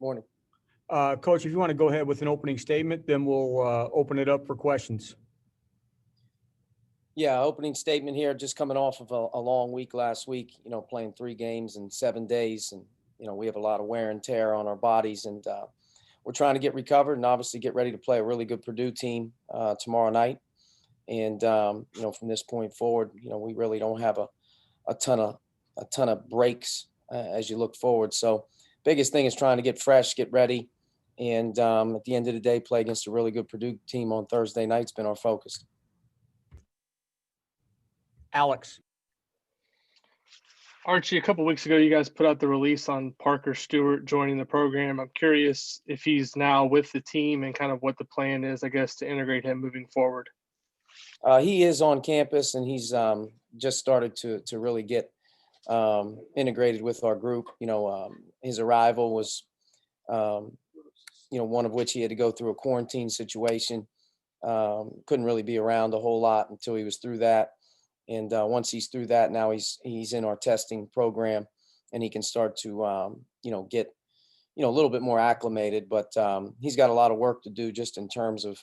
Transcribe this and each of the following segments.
Morning. Coach, if you want to go ahead with an opening statement, then we'll open it up for questions. Yeah, opening statement here, just coming off of a long week last week, playing 3 games in 7 days. And, we have a lot of wear and tear on our bodies, and we're trying to get recovered and obviously get ready to play a really good Purdue team tomorrow night. And, from this point forward, we really don't have a ton of breaks as you look forward. So biggest thing is trying to get fresh, get ready. And at the end of the day, play against a really good Purdue team on Thursday night's been our focus. Alex. Archie, a couple weeks ago, you guys put out the release on Parker Stewart joining the program. I'm curious if he's now with the team and kind of what the plan is, I guess, to integrate him moving forward. He is on campus, and he's just started to really get integrated with our group. His arrival was, one of which he had to go through a quarantine situation. Couldn't really be around a whole lot until he was through that. And once he's through that, now he's in our testing program, and he can start to, get, a little bit more acclimated. But he's got a lot of work to do just in terms of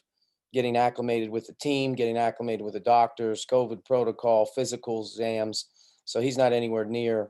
getting acclimated with the team, getting acclimated with the doctors, COVID protocol, physicals, exams. So he's not anywhere near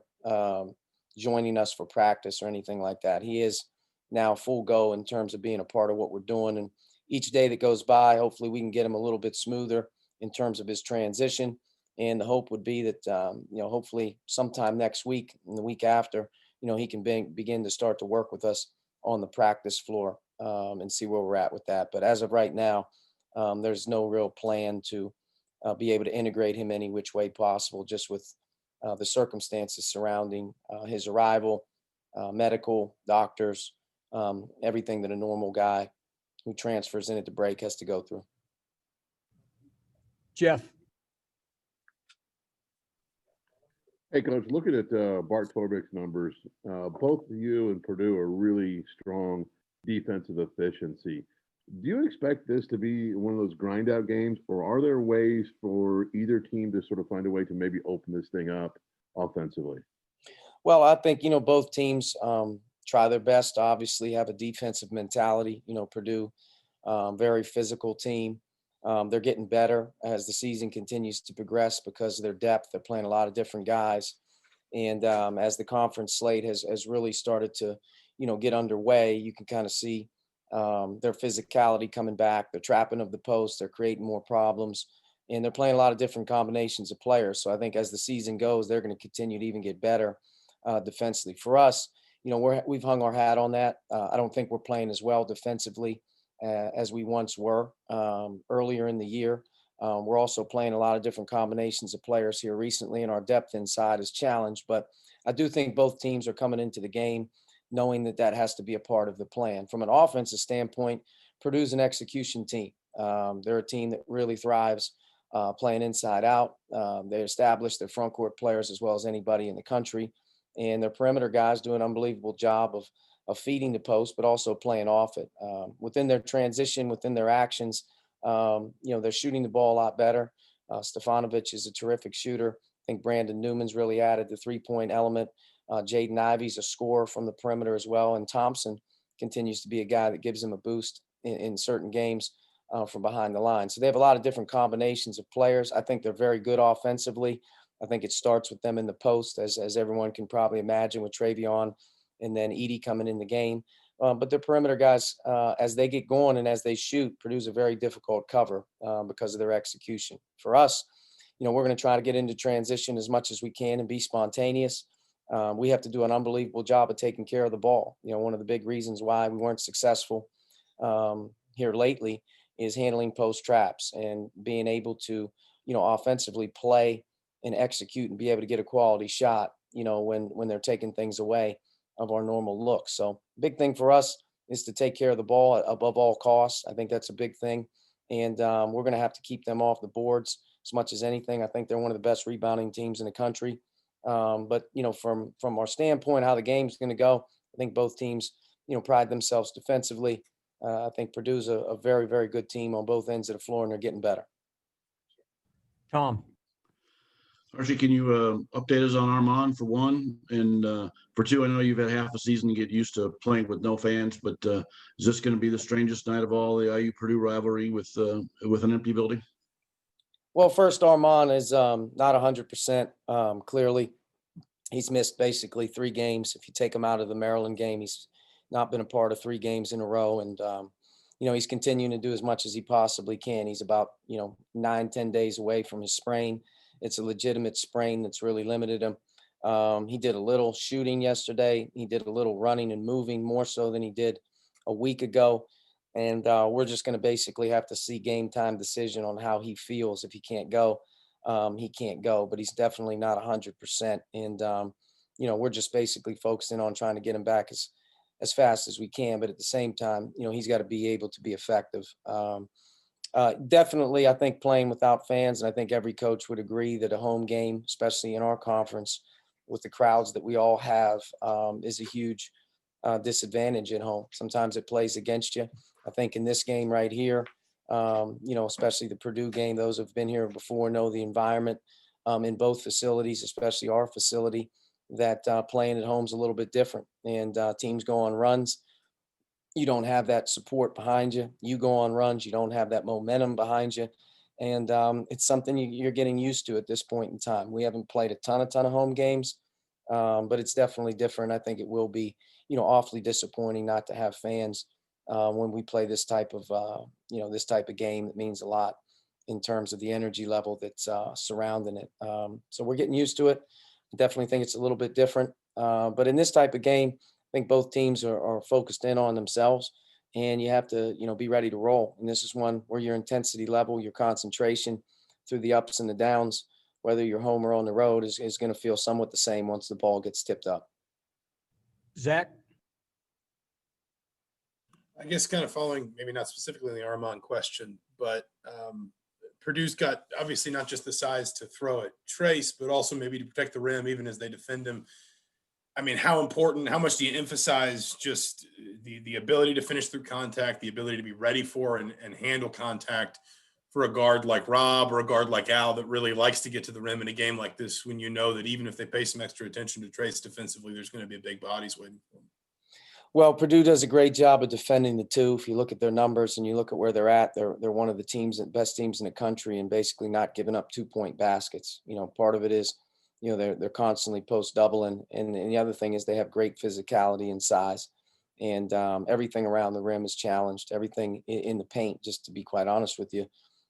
joining us for practice or anything like that. He is now full go in terms of being a part of what we're doing. And each day that goes by, hopefully we can get him a little bit smoother in terms of his transition. And the hope would be that, hopefully sometime next week and the week after, he can begin to start to work with us on the practice floor and see where we're at with that. But as of right now, there's no real plan to be able to integrate him any which way possible, just with the circumstances surrounding his arrival, medical, doctors, everything that a normal guy who transfers in at the break has to go through. Jeff. Hey, Coach, looking at Bart Torbeck's numbers, both you and Purdue are really strong defensive efficiency. Do you expect this to be one of those grind out games, or are there ways for either team to sort of find a way to maybe open this thing up offensively? Well, I think, both teams try their best to obviously have a defensive mentality. Purdue, very physical team. They're getting better as the season continues to progress because of their depth. They're playing a lot of different guys. And as the conference slate has really started to, get underway, you can kind of see their physicality coming back. They're trapping of the post. They're creating more problems. And they're playing a lot of different combinations of players. So I think as the season goes, they're going to continue to even get better defensively. For us, we've hung our hat on that. I don't think we're playing as well defensively as we once were earlier in the year. We're also playing a lot of different combinations of players here recently, and our depth inside is challenged. But I do think both teams are coming into the game knowing that has to be a part of the plan. From an offensive standpoint, Purdue's an execution team. They're a team that really thrives playing inside out. They establish their front court players as well as anybody in the country. And their perimeter guys do an unbelievable job of feeding the post, but also playing off it. Within their transition, within their actions, they're shooting the ball a lot better. Stefanovic is a terrific shooter. I think Brandon Newman's really added the three-point element. Jaden Ivey's a scorer from the perimeter as well. And Thompson continues to be a guy that gives them a boost in certain games from behind the line. So they have a lot of different combinations of players. I think they're very good offensively. I think it starts with them in the post, as everyone can probably imagine, with Travion and then Edey coming in the game. But the perimeter guys, as they get going and as they shoot, produce a very difficult cover because of their execution. For us, we're going to try to get into transition as much as we can and be spontaneous. We have to do an unbelievable job of taking care of the ball. One of the big reasons why we weren't successful here lately is handling post traps and being able to, offensively play and execute and be able to get a quality shot, when they're taking things away of our normal look. So big thing for us is to take care of the ball above all costs. I think that's a big thing. And we're going to have to keep them off the boards as much as anything. I think they're one of the best rebounding teams in the country. But, from our standpoint, how the game's going to go, I think both teams, pride themselves defensively. I think Purdue's a very, very good team on both ends of the floor, and they're getting better. Tom. Archie, can you update us on Armand for one? And for two, I know you've had half a season to get used to playing with no fans, but is this going to be the strangest night of all, the IU-Purdue rivalry with an empty building? Well, first, Armand is not 100%. Clearly, he's missed basically 3 games. If you take him out of the Maryland game, he's not been a part of 3 games in a row. And, he's continuing to do as much as he possibly can. He's about, 9-10 days away from his sprain. It's a legitimate sprain that's really limited him. He did a little shooting yesterday. He did a little running and moving, more so than he did a week ago. And we're just going to basically have to see game time decision on how he feels. If he can't go, he can't go, but he's definitely not 100%. And, we're just basically focusing on trying to get him back as fast as we can. But at the same time, he's got to be able to be effective. Definitely, I think playing without fans, and I think every coach would agree that a home game, especially in our conference, with the crowds that we all have, is a huge disadvantage at home. Sometimes it plays against you. I think in this game right here, especially the Purdue game, those who've been here before know the environment in both facilities, especially our facility, that playing at home is a little bit different. And teams go on runs. You don't have that support behind you. You go on runs, you don't have that momentum behind you. And it's something you're getting used to at this point in time. We haven't played a ton of home games, but it's definitely different. I think it will be, awfully disappointing not to have fans when we play this type of game. That means a lot in terms of the energy level that's surrounding it. So we're getting used to it. I definitely think it's a little bit different. But in this type of game, I think both teams are focused in on themselves, and you have to, be ready to roll. And this is one where your intensity level, your concentration through the ups and the downs, whether you're home or on the road, is going to feel somewhat the same once the ball gets tipped up. Zach? I guess kind of following, maybe not specifically the Armand question, but Purdue's got obviously not just the size to throw at Trace, but also maybe to protect the rim, even as they defend him. I mean, how much do you emphasize just the ability to finish through contact, the ability to be ready for and handle contact for a guard like Rob or a guard like Al that really likes to get to the rim in a game like this, when you know that even if they pay some extra attention to Trace defensively, there's going to be big bodies waiting for them? Well, Purdue does a great job of defending the two. If you look at their numbers and you look at where they're at, they're one of the best teams in the country, and basically not giving up 2-point baskets. Part of it is, they're constantly post doubling, and the other thing is they have great physicality and size, and everything around the rim is challenged. Everything in the paint, just to be quite honest with you,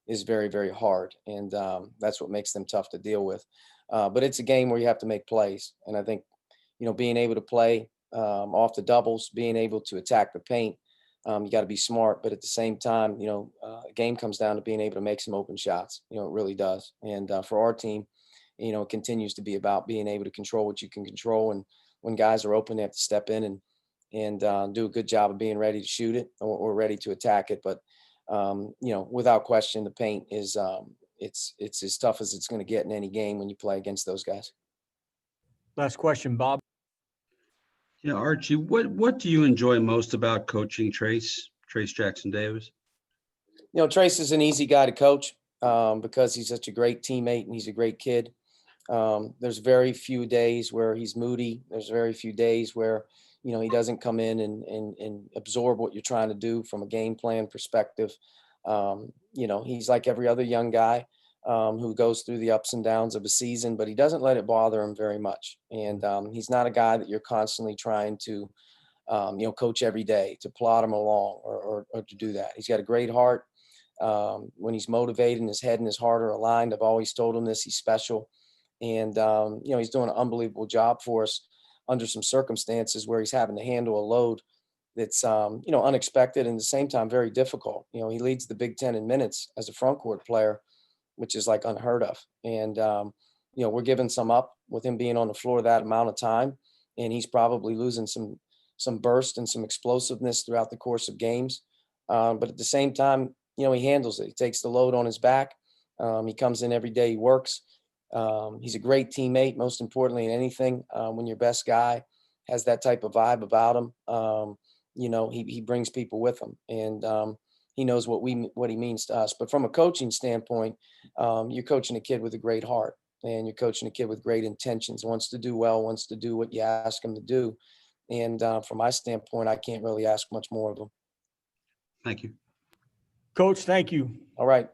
is very, very hard, and that's what makes them tough to deal with. But it's a game where you have to make plays, and I think being able to play off the doubles, being able to attack the paint, you got to be smart. But at the same time, a game comes down to being able to make some open shots. It really does. And for our team, it continues to be about being able to control what you can control. And when guys are open, they have to step in and do a good job of being ready to shoot it or ready to attack it. But without question, the paint is it's as tough as it's going to get in any game when you play against those guys. Last question, Bob. Yeah, Archie, what do you enjoy most about coaching Trace Jackson Davis? Trace is an easy guy to coach because he's such a great teammate and he's a great kid. There's very few days where he's moody. There's very few days where, he doesn't come in and absorb what you're trying to do from a game plan perspective. He's like every other young guy who goes through the ups and downs of a season, but he doesn't let it bother him very much. And he's not a guy that you're constantly trying to, coach every day to plod him along or to do that. He's got a great heart. When he's motivated and his head and his heart are aligned, I've always told him this, he's special. And, he's doing an unbelievable job for us under some circumstances where he's having to handle a load that's, unexpected and at the same time very difficult. He leads the Big Ten in minutes as a front court player, which is like unheard of. And, we're giving some up with him being on the floor that amount of time. And he's probably losing some burst and some explosiveness throughout the course of games. But at the same time, he handles it. He takes the load on his back. He comes in every day, he works. He's a great teammate, most importantly in anything. When your best guy has that type of vibe about him, he brings people with him. And, he knows what he means to us. But from a coaching standpoint, you're coaching a kid with a great heart. and you're coaching a kid with great intentions, wants to do well, wants to do what you ask him to do. And from my standpoint, I can't really ask much more of him. Thank you. Coach, thank you. All right.